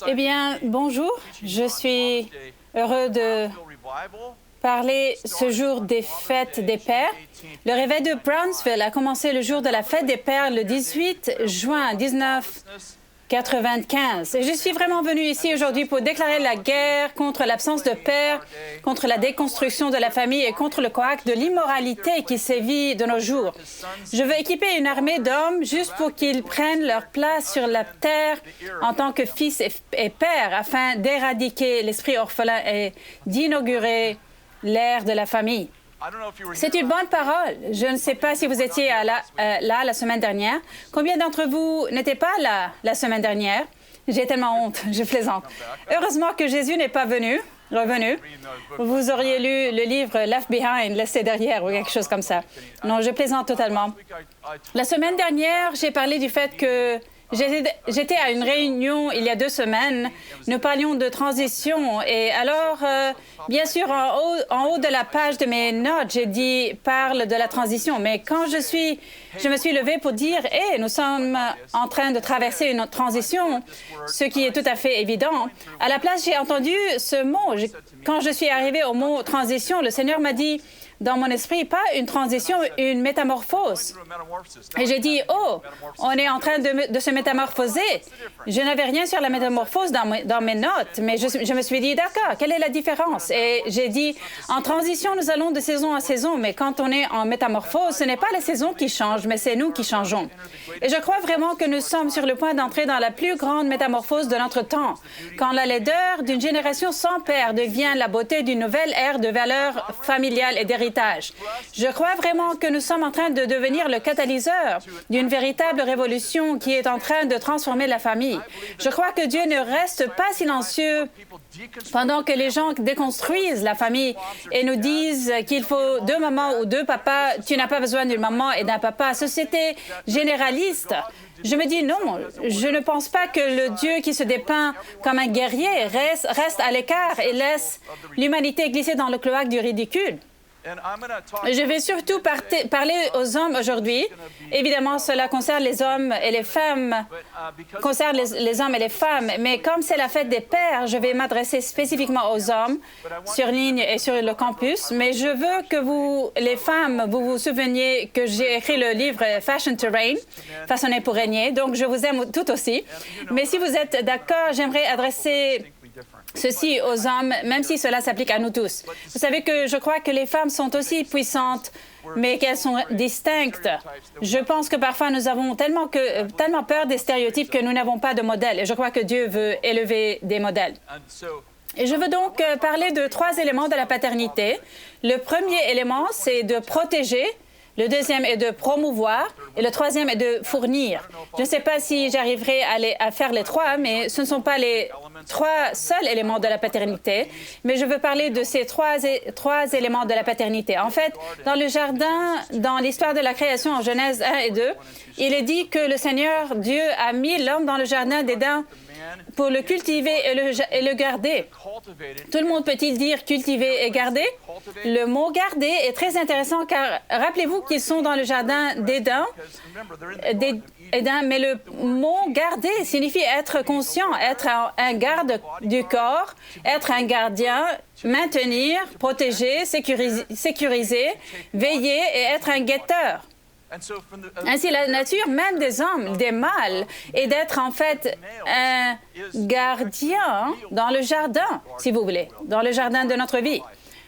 Eh bien, bonjour. Je suis heureux de parler ce jour des fêtes des pères. Le réveil de Brownsville a commencé le jour de la fête des pères le 18 juin 1995. Et je suis vraiment venue ici aujourd'hui pour déclarer la guerre contre l'absence de père, contre la déconstruction de la famille et contre le couac de l'immoralité qui sévit de nos jours. Je veux équiper une armée d'hommes juste pour qu'ils prennent leur place sur la terre en tant que fils et pères afin d'éradiquer l'esprit orphelin et d'inaugurer l'ère de la famille. C'est une bonne parole. Je ne sais pas si vous étiez là la semaine dernière. Combien d'entre vous n'étaient pas là la semaine dernière? J'ai tellement honte, je plaisante. Heureusement que Jésus n'est pas revenu. Vous auriez lu le livre Left Behind, laissé derrière, ou quelque chose comme ça. Non, je plaisante totalement. La semaine dernière, j'ai parlé du fait que j'étais à une réunion il y a 2 semaines. Nous parlions de transition. Et alors, bien sûr, en haut de la page de mes notes, j'ai dit « parle de la transition ». Mais quand je me suis levée pour dire « Hey, nous sommes en train de traverser une transition », ce qui est tout à fait évident. À la place, j'ai entendu ce mot. Quand je suis arrivée au mot « transition », le Seigneur m'a dit dans mon esprit, pas une transition, une métamorphose. Et j'ai dit, oh, on est en train de se métamorphoser. Je n'avais rien sur la métamorphose dans mes notes, mais je me suis dit, d'accord, quelle est la différence? Et j'ai dit, en transition, nous allons de saison en saison, mais quand on est en métamorphose, ce n'est pas les saisons qui changent, mais c'est nous qui changeons. Et je crois vraiment que nous sommes sur le point d'entrer dans la plus grande métamorphose de notre temps, quand la laideur d'une génération sans père devient la beauté d'une nouvelle ère de valeurs familiales et d'héritage. Je crois vraiment que nous sommes en train de devenir le catalyseur d'une véritable révolution qui est en train de transformer la famille. Je crois que Dieu ne reste pas silencieux pendant que les gens déconstruisent la famille et nous disent qu'il faut 2 mamans ou 2 papas. Tu n'as pas besoin d'une maman et d'un papa. Société généraliste. Je me dis non, je ne pense pas que le Dieu qui se dépeint comme un guerrier reste à l'écart et laisse l'humanité glisser dans le cloaque du ridicule. Je vais surtout parler aux hommes aujourd'hui. Évidemment, cela concerne les hommes et les femmes, mais comme c'est la fête des pères, je vais m'adresser spécifiquement aux hommes sur ligne et sur le campus. Mais je veux que vous, les femmes, vous vous souveniez que j'ai écrit le livre Fashion to Reign, Façonner pour régner. Donc, je vous aime tout aussi. Mais si vous êtes d'accord, j'aimerais adresser ceci aux hommes, même si cela s'applique à nous tous. Vous savez que je crois que les femmes sont aussi puissantes, mais qu'elles sont distinctes. Je pense que parfois nous avons tellement peur des stéréotypes que nous n'avons pas de modèles. Et je crois que Dieu veut élever des modèles. Et je veux donc parler de 3 éléments de la paternité. Le premier élément, c'est de protéger. Le deuxième est de promouvoir et le troisième est de fournir. Je ne sais pas si j'arriverai à faire les 3, mais ce ne sont pas les 3 seuls éléments de la paternité, mais je veux parler de ces 3 éléments de la paternité. En fait, dans le jardin, dans l'histoire de la création en Genèse 1 et 2, il est dit que le Seigneur Dieu a mis l'homme dans le jardin d'Éden pour le cultiver et le garder. Tout le monde peut-il dire cultiver et garder? Le mot garder est très intéressant car rappelez-vous qu'ils sont dans le jardin d'Éden, mais le mot garder signifie être conscient, être un garde du corps, être un gardien, maintenir, protéger, sécuriser, veiller et être un guetteur. Ainsi, la nature même des hommes, des mâles, est d'être en fait un gardien dans le jardin, si vous voulez, dans le jardin de notre vie.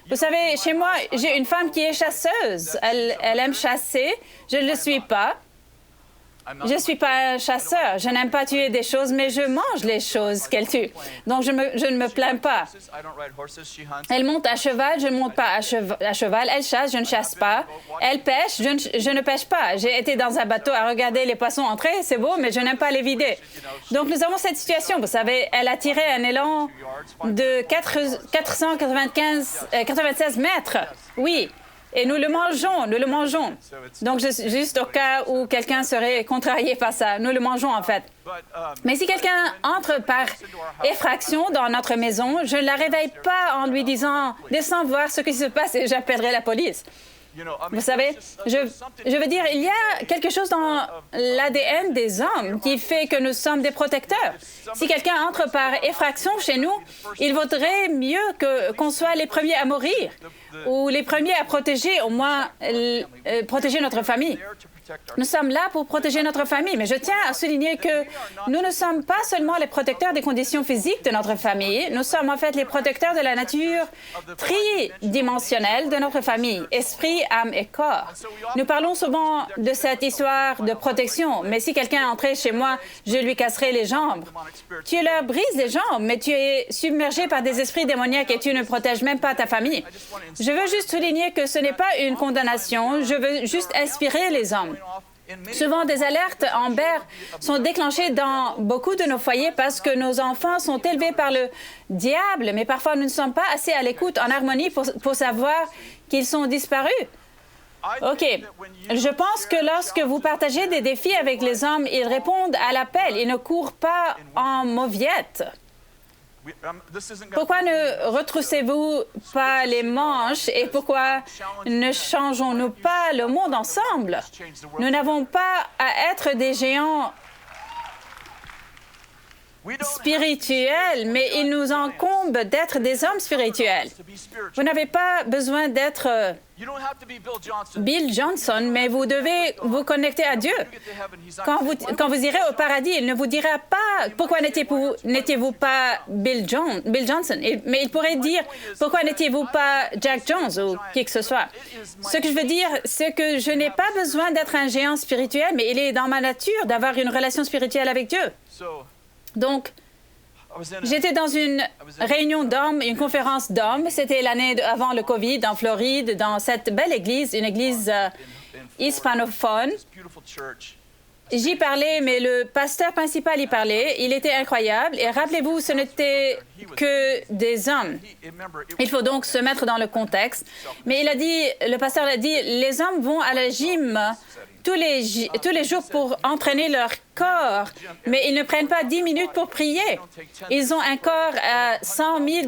Vous savez, chez moi, j'ai une femme qui est chasseuse. Elle aime chasser. Je ne le suis pas. Je ne suis pas un chasseur. Je n'aime pas tuer des choses, mais je mange les choses qu'elle tue. Donc, je ne me plains pas. Elle monte à cheval, je ne monte pas à cheval. Elle chasse, je ne chasse pas. Elle pêche, je ne pêche pas. J'ai été dans un bateau à regarder les poissons entrer, c'est beau, mais je n'aime pas les vider. Donc, nous avons cette situation. Vous savez, elle a tiré un élan de 496 mètres. Oui. Et nous le mangeons. Donc, juste au cas où quelqu'un serait contrarié par ça, nous le mangeons en fait. Mais si quelqu'un entre par effraction dans notre maison, je ne la réveille pas en lui disant « Descends voir ce qui se passe et j'appellerai la police ». Vous savez, je veux dire, il y a quelque chose dans l'ADN des hommes qui fait que nous sommes des protecteurs. Si quelqu'un entre par effraction chez nous, il vaudrait mieux qu'on soit les premiers à mourir ou les premiers à protéger, au moins protéger notre famille. Nous sommes là pour protéger notre famille, mais je tiens à souligner que nous ne sommes pas seulement les protecteurs des conditions physiques de notre famille, nous sommes en fait les protecteurs de la nature tridimensionnelle de notre famille, esprit, âme et corps. Nous parlons souvent de cette histoire de protection, mais si quelqu'un entrait chez moi, je lui casserais les jambes. Tu leur brises les jambes, mais tu es submergé par des esprits démoniaques et tu ne protèges même pas ta famille. Je veux juste souligner que ce n'est pas une condamnation, je veux juste inspirer les hommes. Souvent, des alertes Amber sont déclenchées dans beaucoup de nos foyers parce que nos enfants sont élevés par le diable, mais parfois nous ne sommes pas assez à l'écoute, en harmonie pour savoir qu'ils sont disparus. OK. Je pense que lorsque vous partagez des défis avec les hommes, ils répondent à l'appel. Ils ne courent pas en mauviette. Pourquoi ne retroussez-vous pas les manches et pourquoi ne changeons-nous pas le monde ensemble? Nous n'avons pas à être des géants spirituels, mais il nous incombe d'être des hommes spirituels. Vous n'avez pas besoin d'être Bill Johnson, mais vous devez vous connecter à Dieu. Quand vous irez au paradis, il ne vous dira pas « Pourquoi n'étiez-vous pas Bill Johnson ?» Mais il pourrait dire « Pourquoi n'étiez-vous pas Jack Jones » ou qui que ce soit. Ce que je veux dire, c'est que je n'ai pas besoin d'être un géant spirituel, mais il est dans ma nature d'avoir une relation spirituelle avec Dieu. Donc, j'étais dans une réunion d'hommes, une conférence d'hommes. C'était l'année avant le COVID, en Floride, dans cette belle église, une église hispanophone. J'y parlais, mais le pasteur principal y parlait. Il était incroyable. Et rappelez-vous, ce n'était que des hommes. Il faut donc se mettre dans le contexte. Mais le pasteur a dit, les hommes vont à la gym tous les jours pour entraîner leur corps, mais ils ne prennent pas 10 minutes pour prier. Ils ont un corps à $100 000,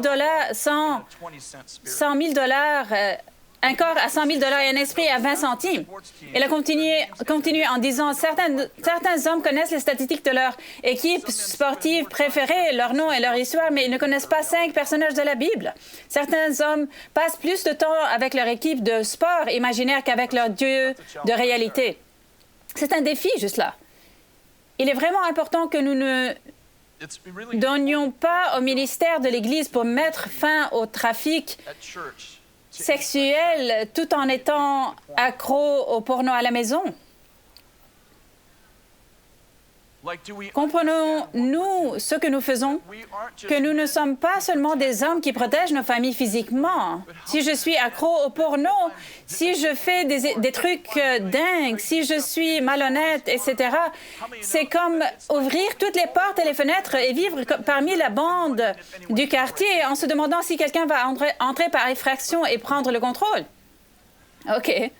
un corps à $100 000 et un esprit à 20 centimes. Elle a continué en disant, certains hommes connaissent les statistiques de leur équipe sportive préférée, leur nom et leur histoire, mais ils ne connaissent pas 5 personnages de la Bible. Certains hommes passent plus de temps avec leur équipe de sport imaginaire qu'avec leur Dieu de réalité. C'est un défi, juste là. Il est vraiment important que nous ne donnions pas au ministère de l'Église pour mettre fin au trafic sexuel tout en étant accro au porno à la maison. Comprenons-nous ce que nous faisons? Que nous ne sommes pas seulement des hommes qui protègent nos familles physiquement. Si je suis accro au porno, si je fais des trucs dingues, si je suis malhonnête, etc., c'est comme ouvrir toutes les portes et les fenêtres et vivre parmi la bande du quartier en se demandant si quelqu'un va entrer par effraction et prendre le contrôle. OK.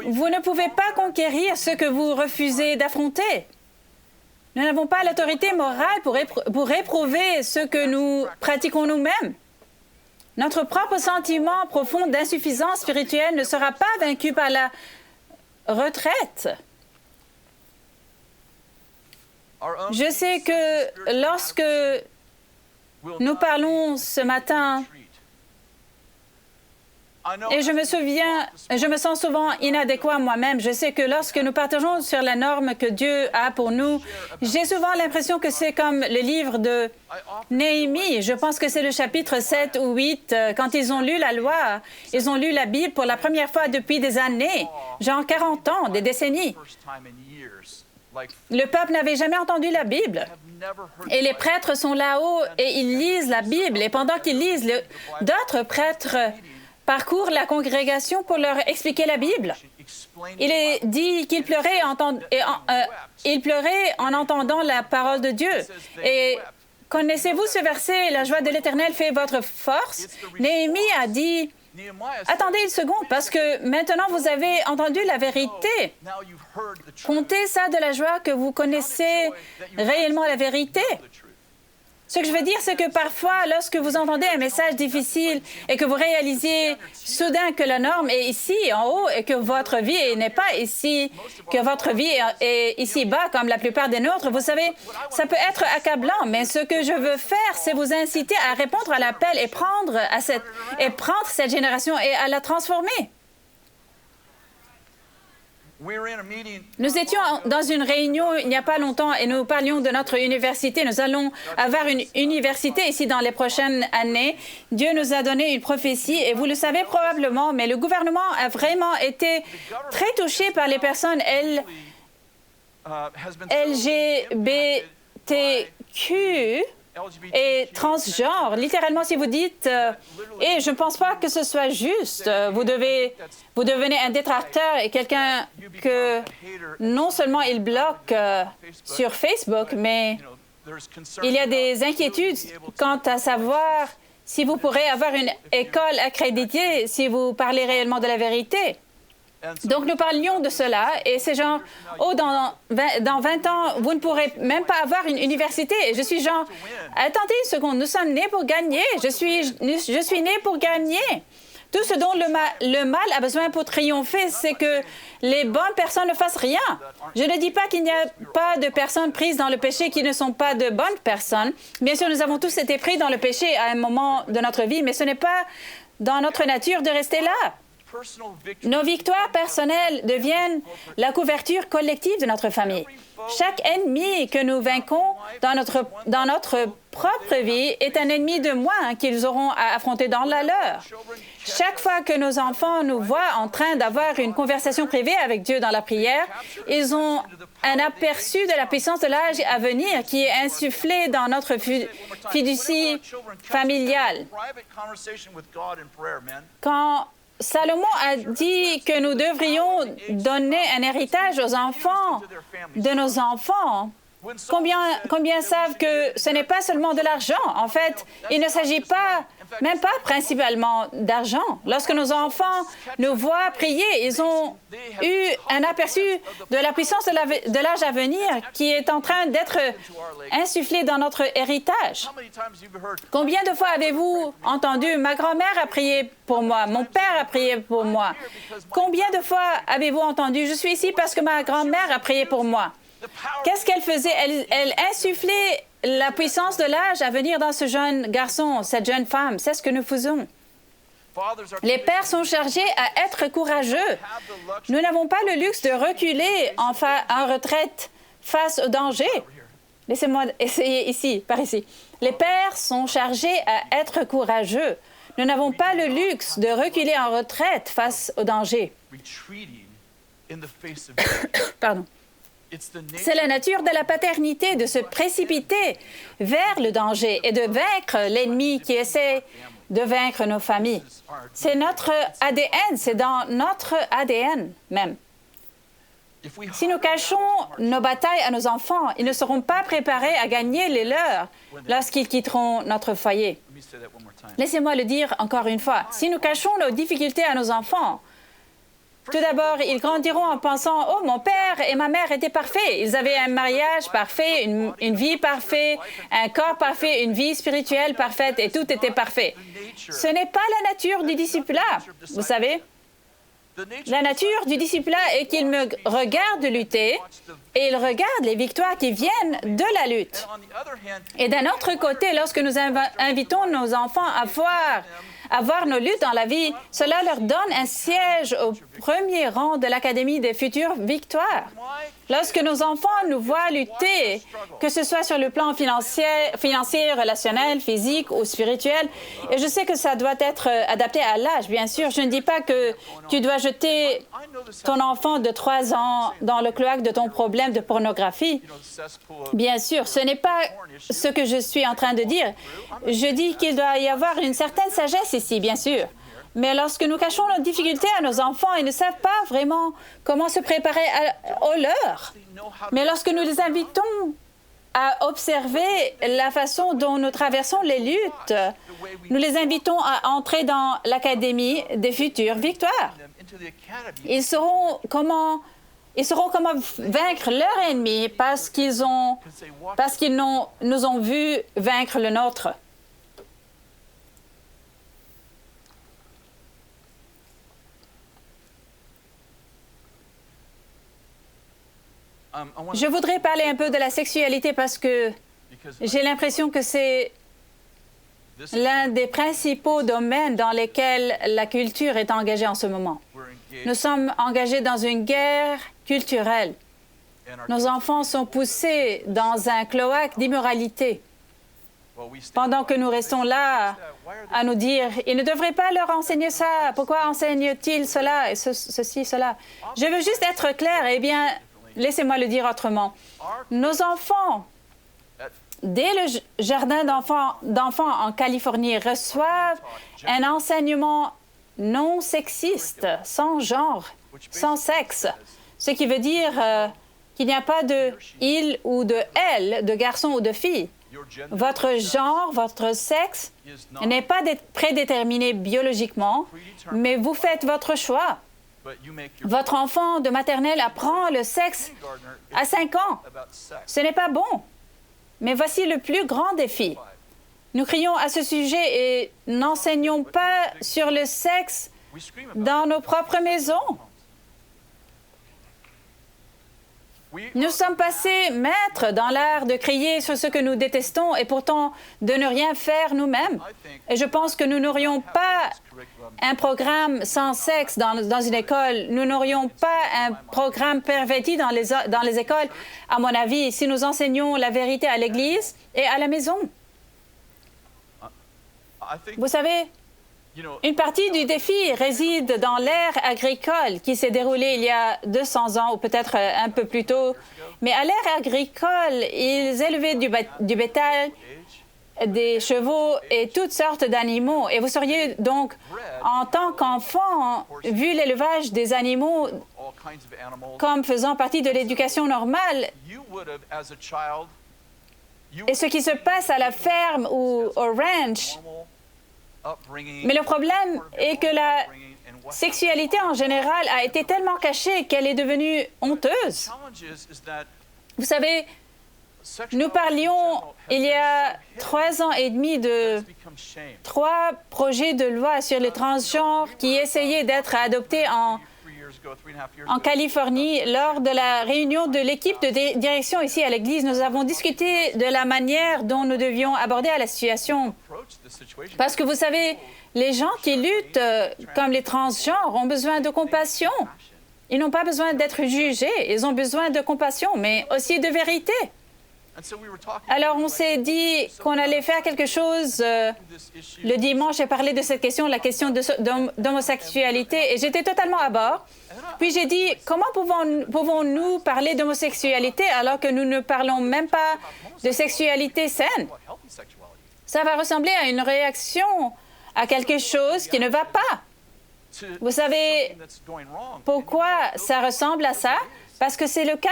Vous ne pouvez pas conquérir ce que vous refusez d'affronter. Nous n'avons pas l'autorité morale pour réprouver ce que nous pratiquons nous-mêmes. Notre propre sentiment profond d'insuffisance spirituelle ne sera pas vaincu par la retraite. Je sais que lorsque nous parlons ce matin, et je me sens souvent inadéquat moi-même. Je sais que lorsque nous partageons sur la norme que Dieu a pour nous, j'ai souvent l'impression que c'est comme le livre de Néhémie. Je pense que c'est le chapitre 7 ou 8. Quand ils ont lu la loi, ils ont lu la Bible pour la première fois depuis des années, genre 40 ans, des décennies. Le peuple n'avait jamais entendu la Bible. Et les prêtres sont là-haut et ils lisent la Bible. Et pendant qu'ils lisent, d'autres prêtres parcourent la congrégation pour leur expliquer la Bible. Il est dit qu'il pleurait en entendant la parole de Dieu. Et connaissez-vous ce verset, « La joie de l'Éternel fait votre force » Néhémie a dit, « Attendez une seconde, parce que maintenant vous avez entendu la vérité. Comptez ça de la joie que vous connaissez réellement la vérité. » Ce que je veux dire, c'est que parfois, lorsque vous entendez un message difficile et que vous réalisez soudain que la norme est ici, en haut, et que votre vie n'est pas ici, que votre vie est ici-bas, comme la plupart des nôtres, vous savez, ça peut être accablant, mais ce que je veux faire, c'est vous inciter à répondre à l'appel et prendre cette génération et à la transformer. Nous étions dans une réunion il n'y a pas longtemps et nous parlions de notre université. Nous allons avoir une université ici dans les prochaines années. Dieu nous a donné une prophétie et vous le savez probablement, mais le gouvernement a vraiment été très touché par les personnes LGBTQ et transgenre. Littéralement, si vous dites et je ne pense pas que ce soit juste, vous devenez un détracteur et quelqu'un que non seulement il bloque sur Facebook, mais il y a des inquiétudes quant à savoir si vous pourrez avoir une école accréditée, si vous parlez réellement de la vérité. Donc, nous parlions de cela et c'est genre, oh, dans 20 ans, vous ne pourrez même pas avoir une université. Et je suis genre, attendez une seconde, nous sommes nés pour gagner. Je suis né pour gagner. Tout ce dont le mal a besoin pour triompher, c'est que les bonnes personnes ne fassent rien. Je ne dis pas qu'il n'y a pas de personnes prises dans le péché qui ne sont pas de bonnes personnes. Bien sûr, nous avons tous été pris dans le péché à un moment de notre vie, mais ce n'est pas dans notre nature de rester là. Nos victoires personnelles deviennent la couverture collective de notre famille. Chaque ennemi que nous vaincons dans notre propre vie est un ennemi de moins qu'ils auront à affronter dans la leur. Chaque fois que nos enfants nous voient en train d'avoir une conversation privée avec Dieu dans la prière, ils ont un aperçu de la puissance de l'âge à venir qui est insufflé dans notre fiducie familiale. Quand Salomon a dit que nous devrions donner un héritage aux enfants de nos enfants. Combien savent que ce n'est pas seulement de l'argent? En fait, il ne s'agit même pas principalement d'argent. Lorsque nos enfants nous voient prier, ils ont eu un aperçu de la puissance de l'âge à venir qui est en train d'être insufflée dans notre héritage. Combien de fois avez-vous entendu « Ma grand-mère a prié pour moi, mon père a prié pour moi ». Combien de fois avez-vous entendu « Je suis ici parce que ma grand-mère a prié pour moi ». Qu'est-ce qu'elle faisait? Elle insufflait la puissance de l'âge à venir dans ce jeune garçon, cette jeune femme. C'est ce que nous faisons. Les pères sont chargés à être courageux. Nous n'avons pas le luxe de reculer en retraite face au danger. Laissez-moi essayer ici, par ici. Les pères sont chargés à être courageux. Nous n'avons pas le luxe de reculer en retraite face au danger. Pardon. C'est la nature de la paternité de se précipiter vers le danger et de vaincre l'ennemi qui essaie de vaincre nos familles. C'est notre ADN, c'est dans notre ADN même. Si nous cachons nos batailles à nos enfants, ils ne seront pas préparés à gagner les leurs lorsqu'ils quitteront notre foyer. Laissez-moi le dire encore une fois. Si nous cachons nos difficultés à nos enfants, tout d'abord, ils grandiront en pensant « Oh, mon père et ma mère étaient parfaits. Ils avaient un mariage parfait, une vie parfaite, un corps parfait, une vie spirituelle parfaite et tout était parfait. » Ce n'est pas la nature du discipulat, vous savez. La nature du discipulat est qu'il me regarde lutter et il regarde les victoires qui viennent de la lutte. Et d'un autre côté, lorsque nous invitons nos enfants à voir nos luttes dans la vie, cela leur donne un siège au premier rang de l'Académie des futures victoires. Lorsque nos enfants nous voient lutter, que ce soit sur le plan financier, relationnel, physique ou spirituel, et je sais que ça doit être adapté à l'âge, bien sûr. Je ne dis pas que tu dois jeter ton enfant de 3 ans dans le cloaque de ton problème de pornographie. Bien sûr, ce n'est pas ce que je suis en train de dire. Je dis qu'il doit y avoir une certaine sagesse ici, bien sûr. Mais lorsque nous cachons nos difficultés à nos enfants, ils ne savent pas vraiment comment se préparer au leur. Mais lorsque nous les invitons à observer la façon dont nous traversons les luttes, nous les invitons à entrer dans l'Académie des futures victoires. Ils sauront comment Ils sauront comment vaincre leur ennemi parce qu'ils nous ont vus vaincre le nôtre. Je voudrais parler un peu de la sexualité parce que j'ai l'impression que c'est l'un des principaux domaines dans lesquels la culture est engagée en ce moment. Nous sommes engagés dans une guerre culturelle. Nos enfants sont poussés dans un cloaque d'immoralité. Pendant que nous restons là à nous dire « Ils ne devraient pas leur enseigner ça. Pourquoi enseignent-ils cela et ceci, cela? » Je veux juste être clair. Eh bien, laissez-moi le dire autrement. Nos enfants, dès le jardin d'enfants en Californie, reçoent un enseignement non sexiste, sans genre, sans sexe, ce qui veut dire qu'il n'y a pas de « il » ou de « elle », de garçon ou de fille. Votre genre, votre sexe n'est pas prédéterminé biologiquement, mais vous faites votre choix. Votre enfant de maternelle apprend le sexe à 5 ans. Ce n'est pas bon. Mais voici le plus grand défi. Nous crions à ce sujet et n'enseignons pas sur le sexe dans nos propres maisons. Nous sommes passés maîtres dans l'art de crier sur ce que nous détestons et pourtant de ne rien faire nous-mêmes. Et je pense que nous n'aurions pas un programme sans sexe dans une école. Nous n'aurions pas un programme perverti dans les écoles, à mon avis, si nous enseignions la vérité à l'Église et à la maison. Vous savez, une partie du défi réside dans l'ère agricole qui s'est déroulée il y a 200 ans ou peut-être un peu plus tôt. Mais à l'ère agricole, ils élevaient du bétail, des chevaux et toutes sortes d'animaux. Et vous seriez donc, en tant qu'enfant, vu l'élevage des animaux comme faisant partie de l'éducation normale. Et ce qui se passe à la ferme ou au ranch. Mais le problème est que la sexualité en général a été tellement cachée qu'elle est devenue honteuse. Vous savez, nous parlions il y a 3 ans et demi de 3 projets de loi sur les transgenres qui essayaient d'être adoptés en Californie. Lors de la réunion de l'équipe de direction ici à l'Église, nous avons discuté de la manière dont nous devions aborder la situation. Parce que vous savez, les gens qui luttent comme les transgenres ont besoin de compassion. Ils n'ont pas besoin d'être jugés, ils ont besoin de compassion, mais aussi de vérité. Alors, on s'est dit qu'on allait faire quelque chose le dimanche et parler de cette question, la question d'homosexualité, et j'étais totalement à bord. Puis j'ai dit, comment pouvons-nous parler d'homosexualité alors que nous ne parlons même pas de sexualité saine? Ça va ressembler à une réaction à quelque chose qui ne va pas. Vous savez pourquoi ça ressemble à ça? Parce que c'est le cas.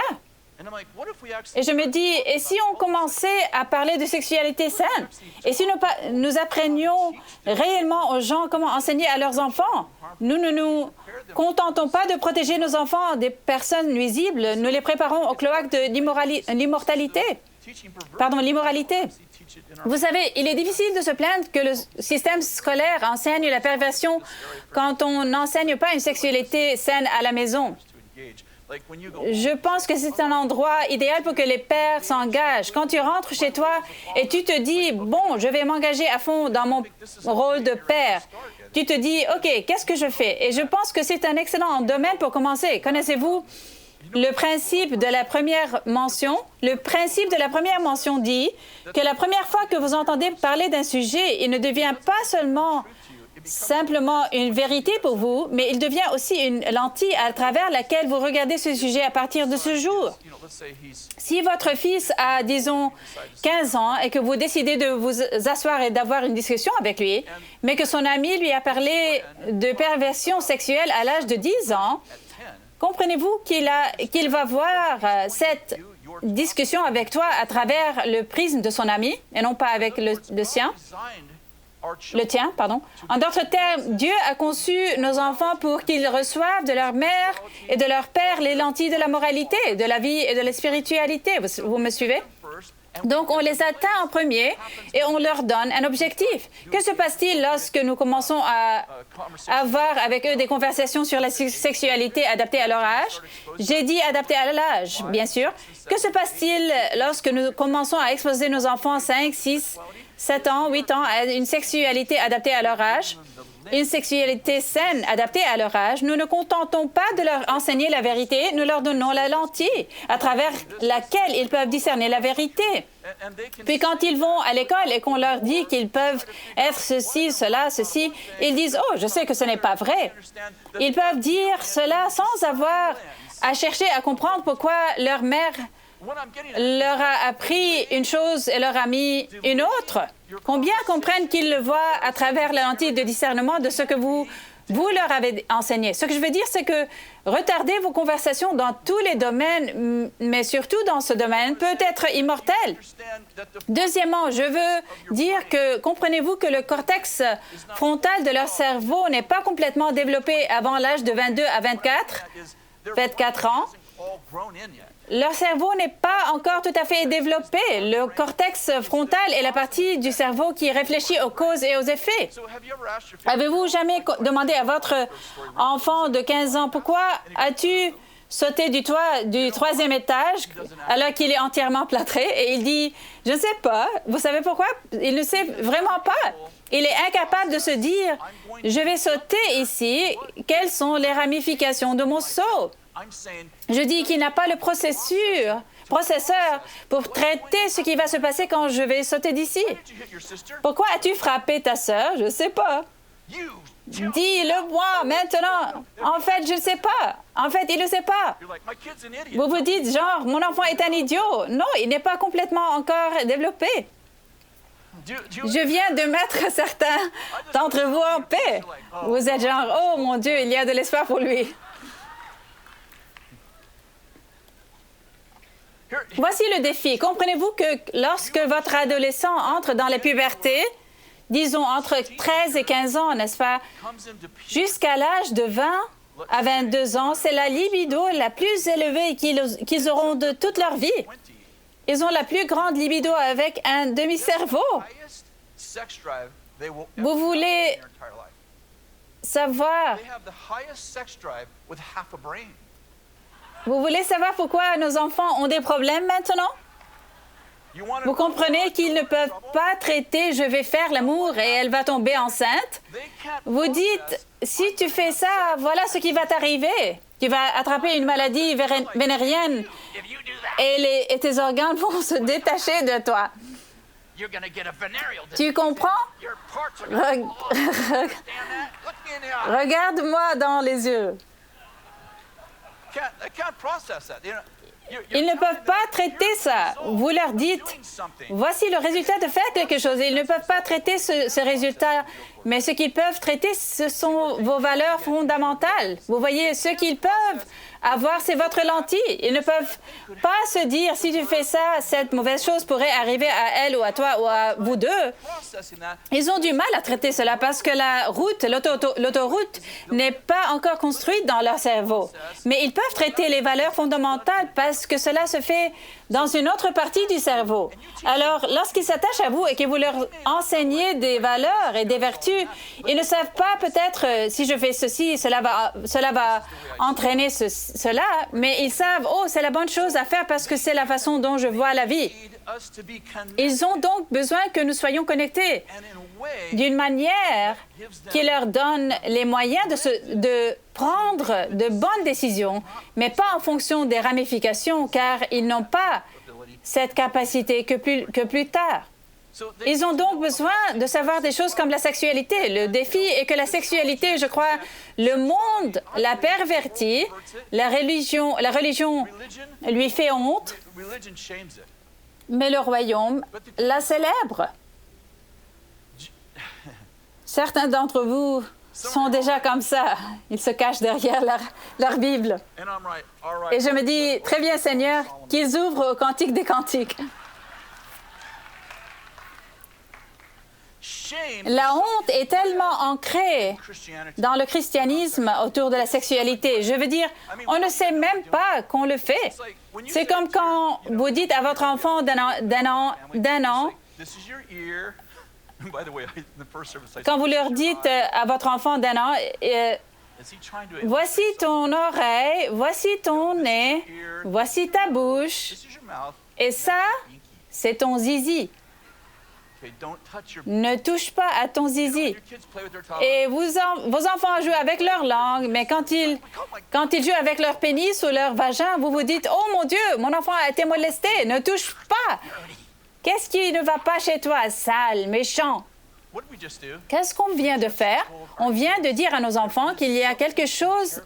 Et je me dis, et si on commençait à parler de sexualité saine? Et si nous apprenions réellement aux gens comment enseigner à leurs enfants? Nous ne nous contentons pas de protéger nos enfants des personnes nuisibles, nous les préparons au cloaque de l'immoralité. Vous savez, il est difficile de se plaindre que le système scolaire enseigne la perversion quand on n'enseigne pas une sexualité saine à la maison. Je pense que c'est un endroit idéal pour que les pères s'engagent. Quand tu rentres chez toi et tu te dis, bon, je vais m'engager à fond dans mon rôle de père, tu te dis, OK, qu'est-ce que je fais? Et je pense que c'est un excellent domaine pour commencer. Connaissez-vous le principe de la première mention? Le principe de la première mention dit que la première fois que vous entendez parler d'un sujet, il ne devient pas simplement une vérité pour vous, mais il devient aussi une lentille à travers laquelle vous regardez ce sujet à partir de ce jour. Si votre fils a, disons, 15 ans et que vous décidez de vous asseoir et d'avoir une discussion avec lui, mais que son ami lui a parlé de perversion sexuelle à l'âge de 10 ans, comprenez-vous qu'il va voir cette discussion avec toi à travers le prisme de son ami et non pas avec le sien? le tien, pardon. En d'autres termes, Dieu a conçu nos enfants pour qu'ils reçoivent de leur mère et de leur père les lentilles de la moralité, de la vie et de la spiritualité. Vous me suivez? Donc, on les atteint en premier et on leur donne un objectif. Que se passe-t-il lorsque nous commençons à avoir avec eux des conversations sur la sexualité adaptée à leur âge? J'ai dit adaptée à l'âge, bien sûr. Que se passe-t-il lorsque nous commençons à exposer nos enfants 5, 6, 7 ans, 8 ans à une sexualité adaptée à leur âge? Une sexualité saine, adaptée à leur âge, nous ne contentons pas de leur enseigner la vérité, nous leur donnons la lentille à travers laquelle ils peuvent discerner la vérité. Puis quand ils vont à l'école et qu'on leur dit qu'ils peuvent être ceci, cela, ceci, ils disent « Oh, je sais que ce n'est pas vrai ». Ils peuvent dire cela sans avoir à chercher à comprendre pourquoi leur mère leur a appris une chose et leur a mis une autre. Combien comprennent qu'ils le voient à travers la lentille de discernement de ce que vous leur avez enseigné? Ce que je veux dire, c'est que retarder vos conversations dans tous les domaines, mais surtout dans ce domaine, peut être immortel. Deuxièmement, je veux dire que comprenez-vous que le cortex frontal de leur cerveau n'est pas complètement développé avant l'âge de 22 à 24 ans. Leur cerveau n'est pas encore tout à fait développé. Le cortex frontal est la partie du cerveau qui réfléchit aux causes et aux effets. Avez-vous jamais demandé à votre enfant de 15 ans, pourquoi as-tu sauté du toit du 3e étage alors qu'il est entièrement plâtré? Et il dit, je ne sais pas. Vous savez pourquoi? Il ne sait vraiment pas. Il est incapable de se dire, je vais sauter ici. Quelles sont les ramifications de mon saut? Je dis qu'il n'a pas le processeur pour traiter ce qui va se passer quand je vais sauter d'ici. Pourquoi as-tu frappé ta sœur? Je ne sais pas. Dis-le-moi maintenant. En fait, je ne sais pas. En fait, il ne sait pas. Vous vous dites, genre, mon enfant est un idiot. Non, il n'est pas complètement encore développé. Je viens de mettre certains d'entre vous en paix. Vous êtes genre, oh mon Dieu, il y a de l'espoir pour lui. Voici le défi. Comprenez-vous que lorsque votre adolescent entre dans la puberté, disons entre 13 et 15 ans, n'est-ce pas, jusqu'à l'âge de 20 à 22 ans, c'est la libido la plus élevée qu'ils auront de toute leur vie. Ils ont la plus grande libido avec un demi-cerveau. Vous voulez savoir... Vous voulez savoir pourquoi nos enfants ont des problèmes maintenant? Vous comprenez qu'ils ne peuvent pas traiter « je vais faire l'amour et elle va tomber enceinte ». Vous dites « si tu fais ça, voilà ce qui va t'arriver. Tu vas attraper une maladie vénérienne et tes organes vont se détacher de toi. » Tu comprends? Regarde-moi dans les yeux. Ils ne peuvent pas traiter ça. Vous leur dites, voici le résultat de faire quelque chose. Ils ne peuvent pas traiter ce résultat, mais ce qu'ils peuvent traiter, ce sont vos valeurs fondamentales. Vous voyez, ce qu'ils peuvent avoir, c'est votre lentille. Ils ne peuvent pas se dire, si tu fais ça, cette mauvaise chose pourrait arriver à elle ou à toi ou à vous deux. Ils ont du mal à traiter cela parce que l'autoroute n'est pas encore construite dans leur cerveau. Mais ils peuvent traiter les valeurs fondamentales parce que cela se fait dans une autre partie du cerveau. Alors, lorsqu'ils s'attachent à vous et que vous leur enseignez des valeurs et des vertus, ils ne savent pas peut-être si je fais ceci, cela va entraîner cela, mais ils savent, oh, c'est la bonne chose à faire parce que c'est la façon dont je vois la vie. Ils ont donc besoin que nous soyons connectés d'une manière qui leur donne les moyens de prendre de bonnes décisions, mais pas en fonction des ramifications, car ils n'ont pas cette capacité que plus tard. Ils ont donc besoin de savoir des choses comme la sexualité. Le défi est que la sexualité, je crois, le monde la pervertit, la religion lui fait honte, mais le royaume la célèbre. Certains d'entre vous sont déjà comme ça. Ils se cachent derrière leur Bible. Et je me dis, très bien, Seigneur, qu'ils ouvrent au Cantique des Cantiques. La honte est tellement ancrée dans le christianisme autour de la sexualité. Je veux dire, on ne sait même pas qu'on le fait. C'est comme quand vous dites à votre enfant d'un an, quand vous leur dites à votre enfant d'un an, voici ton oreille, voici ton nez, voici ta bouche, et ça, c'est ton zizi. Ne touche pas à ton zizi. Et vos enfants jouent avec leur langue, mais quand ils jouent avec leur pénis ou leur vagin, vous vous dites « Oh mon Dieu, mon enfant a été molesté, ne touche pas! Qu'est-ce qui ne va pas chez toi, sale, méchant? » Qu'est-ce qu'on vient de faire? On vient de dire à nos enfants qu'il y a quelque chose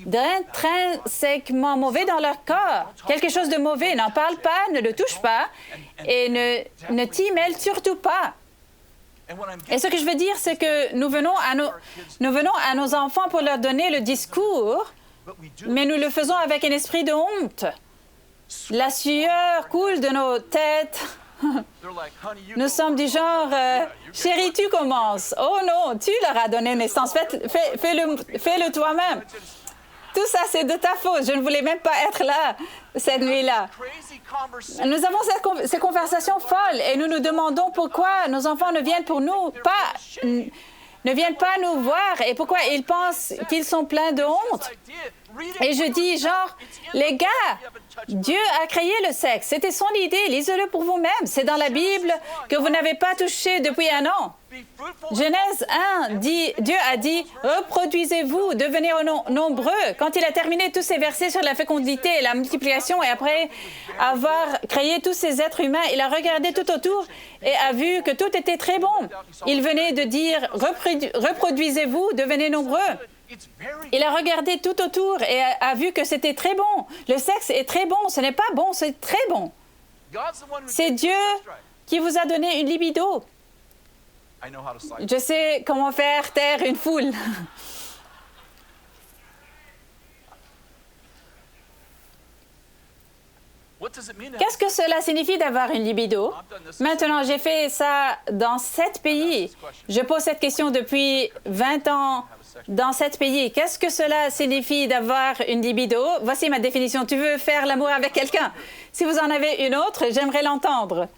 d'intrinsèquement mauvais dans leur corps. Quelque chose de mauvais. N'en parle pas, ne le touche pas et ne t'y mêle surtout pas. Et ce que je veux dire, c'est que nous venons à nos enfants pour leur donner le discours, mais nous le faisons avec un esprit de honte. La sueur coule de nos têtes. Nous sommes du genre, chérie, tu commences. Oh non, tu leur as donné naissance. Fais-le toi-même. Tout ça, c'est de ta faute. Je ne voulais même pas être là cette nuit-là. Nous avons ces conversations folles et nous nous demandons pourquoi nos enfants ne viennent pas nous voir et pourquoi ils pensent qu'ils sont pleins de honte. Et je dis, genre, les gars, Dieu a créé le sexe. C'était son idée. Lisez-le pour vous-même. C'est dans la Bible que vous n'avez pas touché depuis un an. Genèse 1 dit, Dieu a dit, reproduisez-vous, devenez nombreux. Quand il a terminé tous ces versets sur la fécondité et la multiplication, et après avoir créé tous ces êtres humains, il a regardé tout autour et a vu que tout était très bon. Il venait de dire, reproduisez-vous, devenez nombreux. Il a regardé tout autour et a vu que c'était très bon. Le sexe est très bon. Ce n'est pas bon, c'est très bon. C'est Dieu qui vous a donné une libido. Je sais comment faire taire une foule. Qu'est-ce que cela signifie d'avoir une libido? Maintenant, j'ai fait ça dans 7 pays. Je pose cette question depuis 20 ans dans 7 pays. Qu'est-ce que cela signifie d'avoir une libido? Voici ma définition. Tu veux faire l'amour avec quelqu'un? Si vous en avez une autre, j'aimerais l'entendre.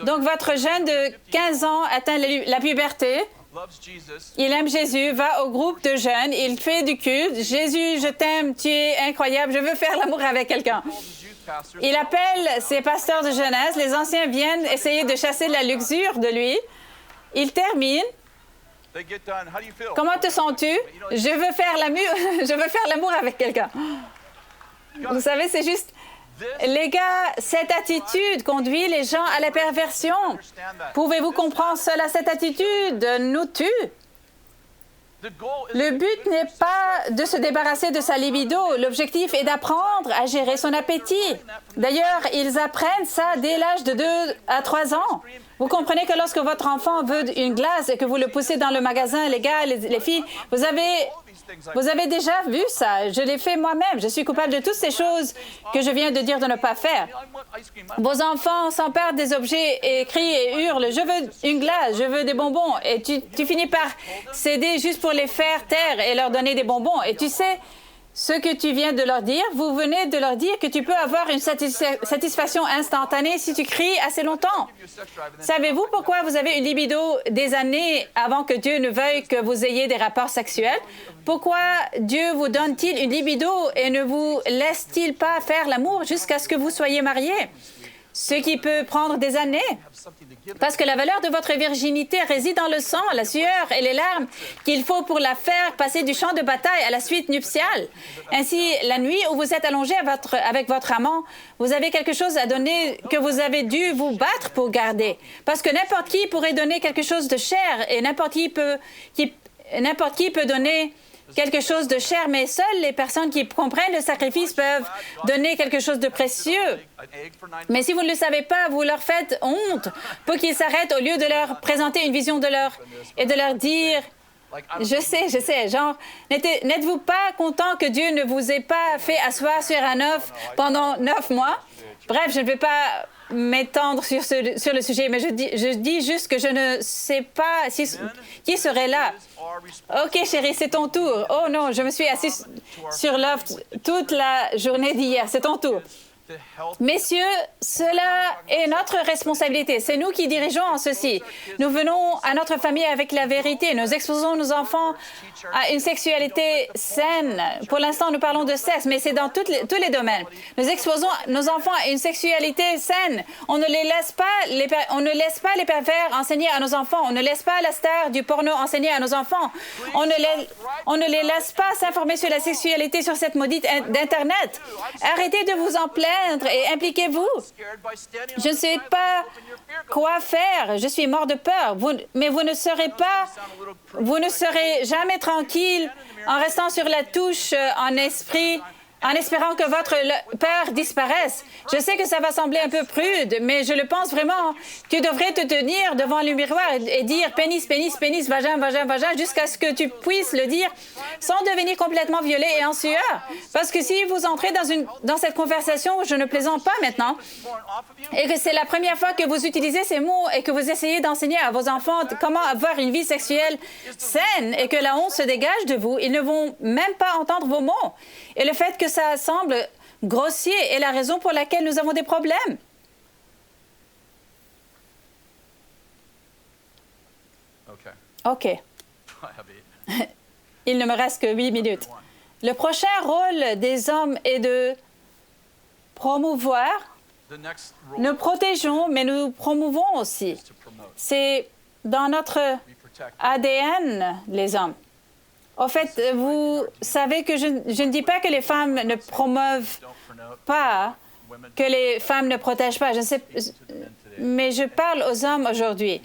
Donc, votre jeune de 15 ans atteint la puberté. Il aime Jésus, va au groupe de jeunes, il fait du culte. Jésus, je t'aime, tu es incroyable, je veux faire l'amour avec quelqu'un. Il appelle ses pasteurs de jeunesse. Les anciens viennent essayer de chasser la luxure de lui. Il termine. Comment te sens-tu? Je veux faire l'amour avec quelqu'un. Vous savez, c'est juste... Les gars, cette attitude conduit les gens à la perversion. Pouvez-vous comprendre cela? Cette attitude nous tue. Le but n'est pas de se débarrasser de sa libido. L'objectif est d'apprendre à gérer son appétit. D'ailleurs, ils apprennent ça dès l'âge de 2 à 3 ans. Vous comprenez que lorsque votre enfant veut une glace et que vous le poussez dans le magasin, les gars, les filles, vous avez déjà vu ça. Je l'ai fait moi-même. Je suis coupable de toutes ces choses que je viens de dire de ne pas faire. Vos enfants s'emparent des objets et crient et hurlent « Je veux une glace, je veux des bonbons ». Et tu finis par céder juste pour les faire taire et leur donner des bonbons. Et tu sais ce que tu viens de leur dire? Vous venez de leur dire que tu peux avoir une satisfaction instantanée si tu cries assez longtemps. Savez-vous pourquoi vous avez une libido des années avant que Dieu ne veuille que vous ayez des rapports sexuels? Pourquoi Dieu vous donne-t-il une libido et ne vous laisse-t-il pas faire l'amour jusqu'à ce que vous soyez mariés? Ce qui peut prendre des années. Parce que la valeur de votre virginité réside dans le sang, la sueur et les larmes qu'il faut pour la faire passer du champ de bataille à la suite nuptiale. Ainsi, la nuit où vous êtes allongé avec votre amant, vous avez quelque chose à donner que vous avez dû vous battre pour garder. Parce que n'importe qui pourrait donner quelque chose de cher et n'importe qui peut donner quelque chose de cher, mais seules les personnes qui comprennent le sacrifice peuvent donner quelque chose de précieux. Mais si vous ne le savez pas, vous leur faites honte pour qu'ils s'arrêtent au lieu de leur présenter une vision et de leur dire « Je sais, genre, n'êtes-vous pas content que Dieu ne vous ait pas fait asseoir sur un œuf pendant 9 mois? » Bref, je ne vais pas m'étendre sur le sujet, mais je dis juste que je ne sais pas qui serait là. OK, chérie, c'est ton tour. Oh non, je me suis assise sur l'offre toute la journée d'hier. C'est ton tour. Messieurs, cela est notre responsabilité. C'est nous qui dirigeons en ceci. Nous venons à notre famille avec la vérité. Nous exposons nos enfants à une sexualité saine. Pour l'instant, nous parlons de sexe, mais c'est dans tous les domaines. Nous exposons nos enfants à une sexualité saine. On ne laisse pas les pervers enseigner à nos enfants. On ne laisse pas la star du porno enseigner à nos enfants. On ne les laisse pas s'informer sur la sexualité sur cette maudite d'Internet. Arrêtez de vous en plaindre et impliquez-vous. Je ne sais pas quoi faire. Je suis mort de peur. Mais vous ne serez jamais tranquille en restant sur la touche en esprit, en espérant que votre peur disparaisse. Je sais que ça va sembler un peu prude, mais je le pense vraiment. Tu devrais te tenir devant le miroir et dire pénis, pénis, pénis, vagin, vagin, vagin, jusqu'à ce que tu puisses le dire sans devenir complètement violé et en sueur. Parce que si vous entrez dans cette conversation, je ne plaisante pas maintenant, et que c'est la première fois que vous utilisez ces mots et que vous essayez d'enseigner à vos enfants comment avoir une vie sexuelle saine et que la honte se dégage de vous, ils ne vont même pas entendre vos mots. Et le fait que ça semble grossier est la raison pour laquelle nous avons des problèmes. OK. Il ne me reste que 8 minutes. Le prochain rôle des hommes est de promouvoir. Nous protégeons, mais nous promouvons aussi. C'est dans notre ADN, les hommes. En fait, vous savez que je ne dis pas que les femmes ne promeuvent pas, que les femmes ne protègent pas. Je sais, mais je parle aux hommes aujourd'hui.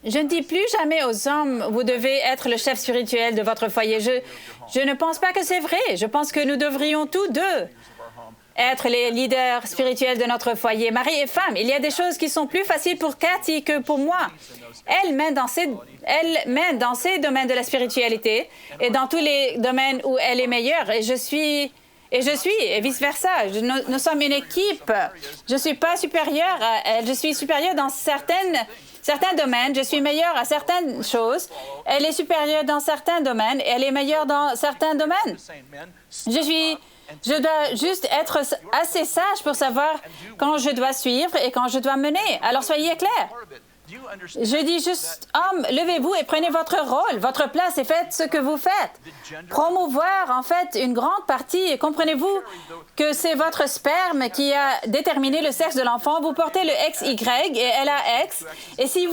Je ne dis plus jamais aux hommes, vous devez être le chef spirituel de votre foyer. Je ne pense pas que c'est vrai. Je pense que nous devrions tous deux être les leaders spirituels de notre foyer, mari et femme. Il y a des choses qui sont plus faciles pour Cathy que pour moi. Elle mène dans ces domaines de la spiritualité et dans tous les domaines où elle est meilleure. Et vice-versa. Nous sommes une équipe. Je ne suis pas supérieure à elle. Je suis supérieure dans certains domaines. Je suis meilleure à certaines choses. Elle est supérieure dans certains domaines et elle est meilleure dans certains domaines. Je dois juste être assez sage pour savoir quand je dois suivre et quand je dois mener. Alors soyez clairs. Je dis juste, hommes, levez-vous et prenez votre rôle, votre place et faites ce que vous faites. Promouvoir, en fait, une grande partie. Comprenez-vous que c'est votre sperme qui a déterminé le sexe de l'enfant. Vous portez le XY et elle a X. Et si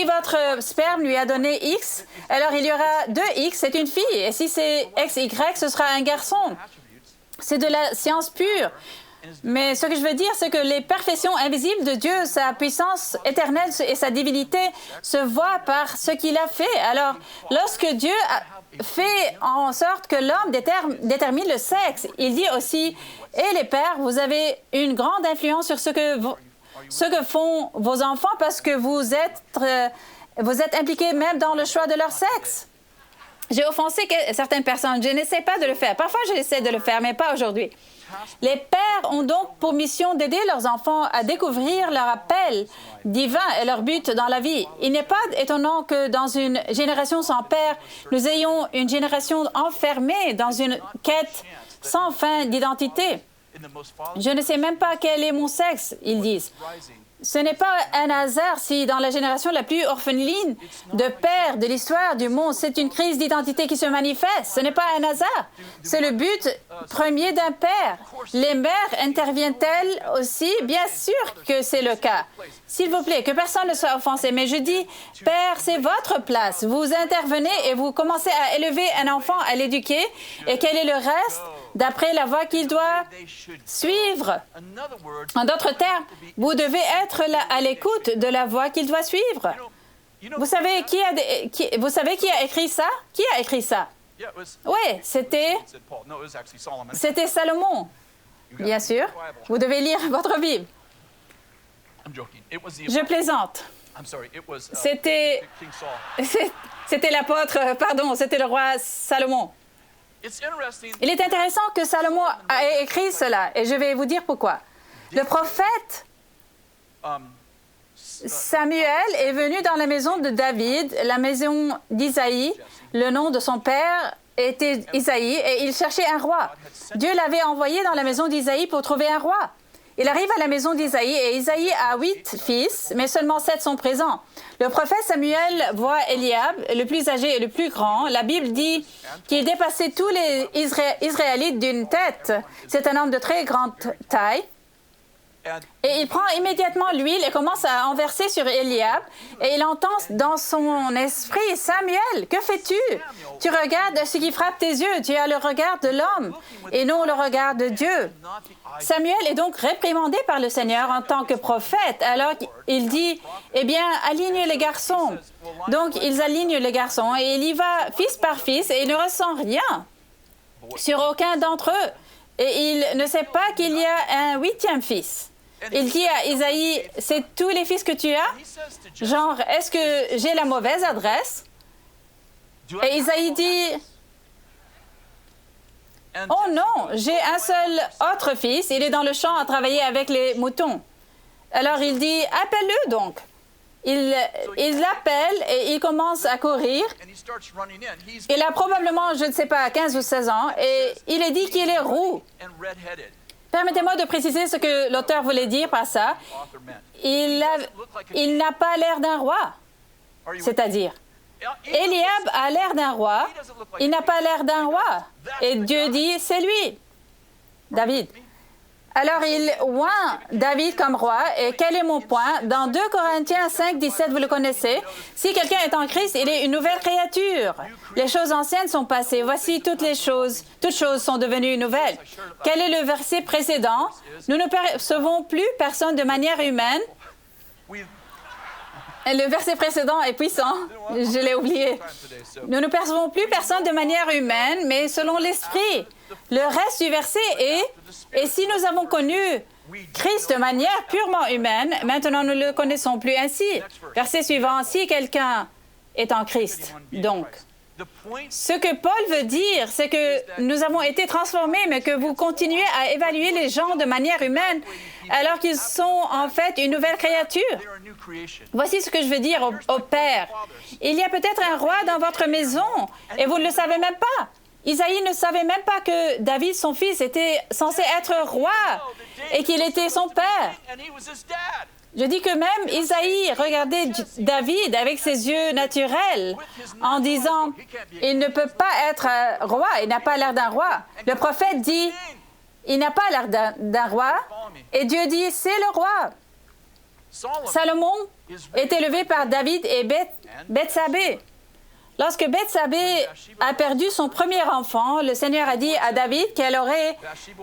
votre sperme lui a donné X, alors il y aura 2X, c'est une fille. Et si c'est XY, ce sera un garçon. C'est de la science pure. Mais ce que je veux dire, c'est que les perfections invisibles de Dieu, sa puissance éternelle et sa divinité se voient par ce qu'il a fait. Alors, lorsque Dieu a fait en sorte que l'homme détermine le sexe, il dit aussi, « Et les pères, vous avez une grande influence sur ce que font vos enfants parce que vous êtes impliqués même dans le choix de leur sexe. » J'ai offensé certaines personnes. Je n'essaie pas de le faire. Parfois, j'essaie de le faire, mais pas aujourd'hui. Les pères ont donc pour mission d'aider leurs enfants à découvrir leur appel divin et leur but dans la vie. Il n'est pas étonnant que dans une génération sans père, nous ayons une génération enfermée dans une quête sans fin d'identité. Je ne sais même pas quel est mon sexe, ils disent. Ce n'est pas un hasard si, dans la génération la plus orpheline de pères de l'histoire du monde, c'est une crise d'identité qui se manifeste. Ce n'est pas un hasard. C'est le but premier d'un père. Les mères interviennent-elles aussi? Bien sûr que c'est le cas. S'il vous plaît, que personne ne soit offensé, mais je dis, père, c'est votre place. Vous intervenez et vous commencez à élever un enfant, à l'éduquer. Et quel est le reste? D'après la voie qu'il doit suivre. En d'autres termes, vous devez être à l'écoute de la voie qu'il doit suivre. Vous savez qui a écrit ça? Qui a écrit ça? Oui, c'était Salomon. Bien sûr. Vous devez lire votre Bible. Je plaisante. C'était l'apôtre, pardon, c'était le roi Salomon. Il est intéressant que Salomon ait écrit cela, et je vais vous dire pourquoi. Le prophète Samuel est venu dans la maison de David, la maison d'Isaïe. Le nom de son père était Isaïe et il cherchait un roi. Dieu l'avait envoyé dans la maison d'Isaïe pour trouver un roi. Il arrive à la maison d'Isaïe et Isaïe a 8 fils, mais seulement 7 sont présents. Le prophète Samuel voit Eliab, le plus âgé et le plus grand. La Bible dit qu'il dépassait tous les Israélites d'une tête. C'est un homme de très grande taille. Et il prend immédiatement l'huile et commence à en verser sur Eliab. Et il entend dans son esprit, « Samuel, que fais-tu? Tu regardes ce qui frappe tes yeux. Tu as le regard de l'homme et non le regard de Dieu. » Samuel est donc réprimandé par le Seigneur en tant que prophète. Alors il dit, « Eh bien, aligne les garçons. » Donc, ils alignent les garçons et il y va fils par fils et il ne ressent rien sur aucun d'entre eux. Et il ne sait pas qu'il y a un 8e fils. Il dit à Isaïe, « C'est tous les fils que tu as? Genre, est-ce que j'ai la mauvaise adresse? » Et Isaïe dit, « Oh non, j'ai un seul autre fils. Il est dans le champ à travailler avec les moutons. » Alors il dit, « Appelle-le donc. » Il l'appelle et il commence à courir. Il a probablement, je ne sais pas, 15 ou 16 ans et il est dit qu'il est roux. Permettez-moi de préciser ce que l'auteur voulait dire par ça. Il n'a pas l'air d'un roi, c'est-à-dire, Eliab a l'air d'un roi, il n'a pas l'air d'un roi. Et Dieu dit, c'est lui, David. Alors, il oint David comme roi. Et quel est mon point? Dans 2 Corinthiens 5, 17, vous le connaissez. Si quelqu'un est en Christ, il est une nouvelle créature. Les choses anciennes sont passées. Voici toutes choses sont devenues nouvelles. Quel est le verset précédent? Nous ne percevons plus personne de manière humaine. Le verset précédent est puissant. Je l'ai oublié. Nous ne percevons plus personne de manière humaine, mais selon l'Esprit. Le reste du verset est « Et si nous avons connu Christ de manière purement humaine, maintenant nous ne le connaissons plus ainsi. » Verset suivant « Si quelqu'un est en Christ, donc. » Ce que Paul veut dire, c'est que nous avons été transformés, mais que vous continuez à évaluer les gens de manière humaine alors qu'ils sont en fait une nouvelle créature. Voici ce que je veux dire au Père. Il y a peut-être un roi dans votre maison et vous ne le savez même pas. Isaïe ne savait même pas que David, son fils, était censé être roi et qu'il était son père. Je dis que même Isaïe regardait David avec ses yeux naturels en disant « Il ne peut pas être roi, il n'a pas l'air d'un roi. » Le prophète dit « Il n'a pas l'air d'un roi. » Et Dieu dit « C'est le roi. » Salomon est élevé par David et Bethsabée. Lorsque Bethsabée a perdu son premier enfant, le Seigneur a dit à David qu'elle aurait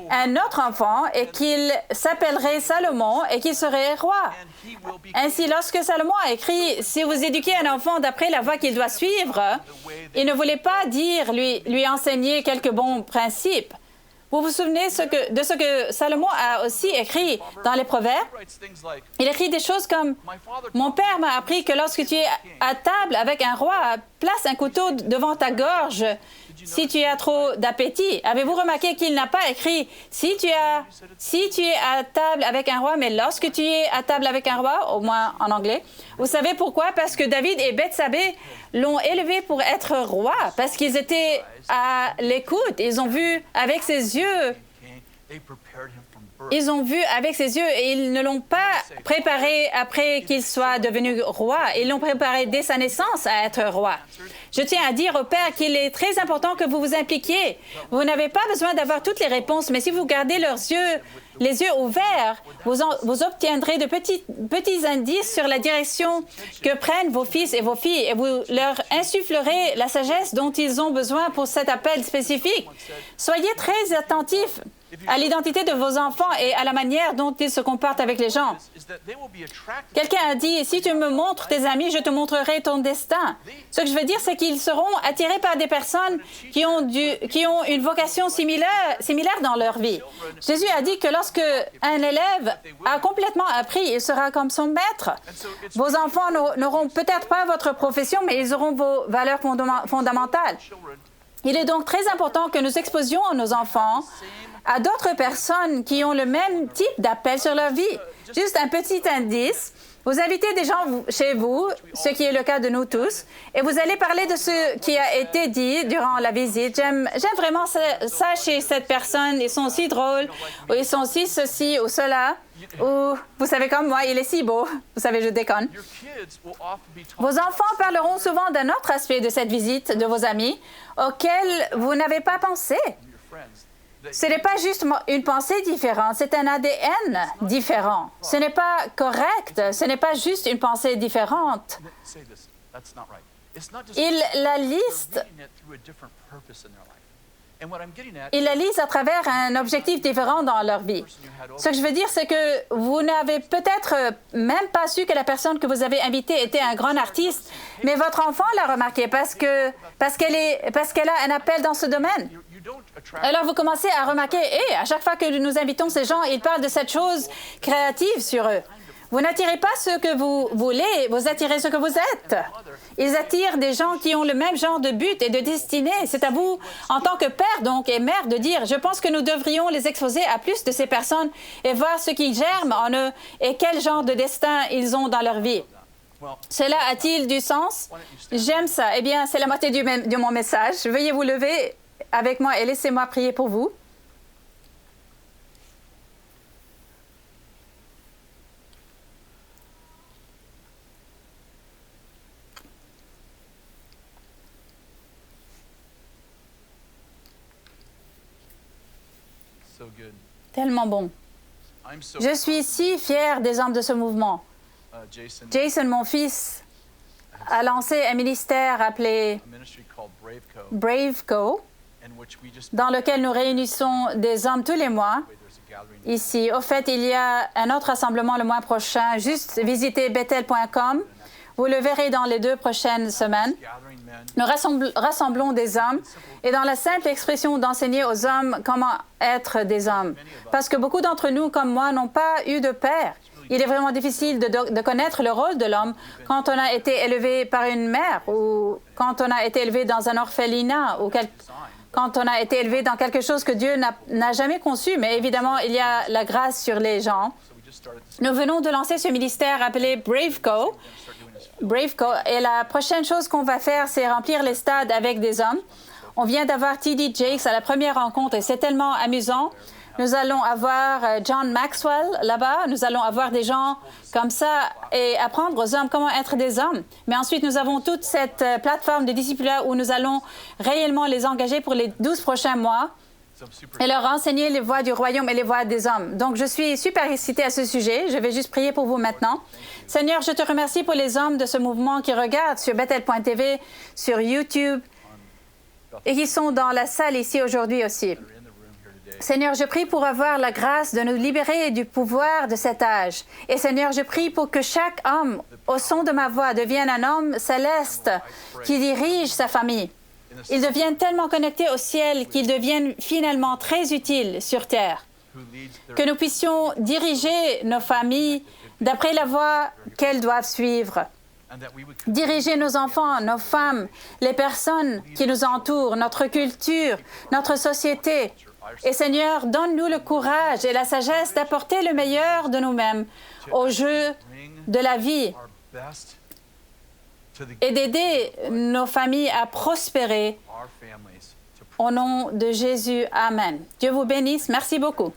un autre enfant et qu'il s'appellerait Salomon et qu'il serait roi. Ainsi, lorsque Salomon a écrit « Si vous éduquez un enfant d'après la voie qu'il doit suivre », il ne voulait pas dire lui enseigner quelques bons principes. Vous vous souvenez de ce que Salomon a aussi écrit dans les Proverbes? Il écrit des choses comme « Mon père m'a appris que lorsque tu es à table avec un roi, place un couteau devant ta gorge si tu as trop d'appétit. » Avez-vous remarqué qu'il n'a pas écrit « Si tu es à table avec un roi, mais lorsque tu es à table avec un roi », au moins en anglais. Vous savez pourquoi? Parce que David et Bethsabée l'ont élevé pour être roi, parce qu'ils étaient à l'écoute. Ils ont vu avec ses yeux. Ils ont vu avec ses yeux et ils ne l'ont pas préparé après qu'il soit devenu roi. Ils l'ont préparé dès sa naissance à être roi. Je tiens à dire au Père qu'il est très important que vous vous impliquiez. Vous n'avez pas besoin d'avoir toutes les réponses, mais si vous gardez les yeux ouverts, vous obtiendrez de petits indices sur la direction que prennent vos fils et vos filles et vous leur insufflerez la sagesse dont ils ont besoin pour cet appel spécifique. Soyez très attentifs à l'identité de vos enfants et à la manière dont ils se comportent avec les gens. Quelqu'un a dit, « Si tu me montres tes amis, je te montrerai ton destin. » Ce que je veux dire, c'est qu'ils seront attirés par des personnes qui ont une vocation similaire dans leur vie. Jésus a dit que lorsque un élève a complètement appris, il sera comme son maître. Vos enfants n'auront peut-être pas votre profession, mais ils auront vos valeurs fondamentales. Il est donc très important que nous exposions nos enfants à d'autres personnes qui ont le même type d'appel sur leur vie. Juste un petit indice. Vous invitez des gens chez vous, ce qui est le cas de nous tous, et vous allez parler de ce qui a été dit durant la visite. J'aime vraiment ça chez cette personne. Ils sont aussi drôles, ou ils sont aussi ceci ou cela, ou vous savez comme moi, il est si beau. Vous savez, je déconne. Vos enfants parleront souvent d'un autre aspect de cette visite de vos amis auquel vous n'avez pas pensé. Ce n'est pas juste une pensée différente, c'est un ADN différent. Ce n'est pas correct, ce n'est pas juste une pensée différente. Ils la lisent à travers un objectif différent dans leur vie. Ce que je veux dire, c'est que vous n'avez peut-être même pas su que la personne que vous avez invitée était un grand artiste, mais votre enfant l'a remarqué parce qu'elle a un appel dans ce domaine. Alors, vous commencez à remarquer, à chaque fois que nous invitons ces gens, ils parlent de cette chose créative sur eux. Vous n'attirez pas ce que vous voulez, vous attirez ce que vous êtes. Ils attirent des gens qui ont le même genre de but et de destinée. C'est à vous, en tant que père donc et mère, de dire, je pense que nous devrions les exposer à plus de ces personnes et voir ce qui germe en eux et quel genre de destin ils ont dans leur vie. Cela a-t-il du sens? J'aime ça. Eh bien, c'est la moitié de mon message. Veuillez vous lever avec moi et laissez-moi prier pour vous. Tellement bon. Je suis si fier des hommes de ce mouvement. Jason, mon fils, a lancé un ministère appelé BraveCo, dans lequel nous réunissons des hommes tous les mois. Ici, au fait, il y a un autre rassemblement le mois prochain. Juste visitez bethel.com. Vous le verrez dans les 2 prochaines semaines. Nous rassemblons des hommes et dans la simple expression d'enseigner aux hommes comment être des hommes. Parce que beaucoup d'entre nous, comme moi, n'ont pas eu de père. Il est vraiment difficile de connaître le rôle de l'homme quand on a été élevé par une mère ou quand on a été élevé dans un orphelinat ou quand on a été élevé dans quelque chose que Dieu n'a jamais conçu. Mais évidemment, il y a la grâce sur les gens. Nous venons de lancer ce ministère appelé BraveCo. Et la prochaine chose qu'on va faire, c'est remplir les stades avec des hommes. On vient d'avoir T.D. Jakes à la première rencontre et c'est tellement amusant. Nous allons avoir John Maxwell là-bas. Nous allons avoir des gens comme ça et apprendre aux hommes comment être des hommes. Mais ensuite, nous avons toute cette plateforme de disciples où nous allons réellement les engager pour les 12 prochains mois et leur enseigner les voies du royaume et les voies des hommes. Donc, je suis super excitée à ce sujet. Je vais juste prier pour vous maintenant. Seigneur, je te remercie pour les hommes de ce mouvement qui regardent sur Bethel.tv, sur YouTube et qui sont dans la salle ici aujourd'hui aussi. Seigneur, je prie pour avoir la grâce de nous libérer du pouvoir de cet âge. Et Seigneur, je prie pour que chaque homme, au son de ma voix, devienne un homme céleste qui dirige sa famille. Ils deviennent tellement connectés au ciel qu'ils deviennent finalement très utiles sur terre. Que nous puissions diriger nos familles d'après la voie qu'elles doivent suivre. Diriger nos enfants, nos femmes, les personnes qui nous entourent, notre culture, notre société. Et Seigneur, donne-nous le courage et la sagesse d'apporter le meilleur de nous-mêmes au jeu de la vie et d'aider nos familles à prospérer. Au nom de Jésus, Amen. Dieu vous bénisse. Merci beaucoup.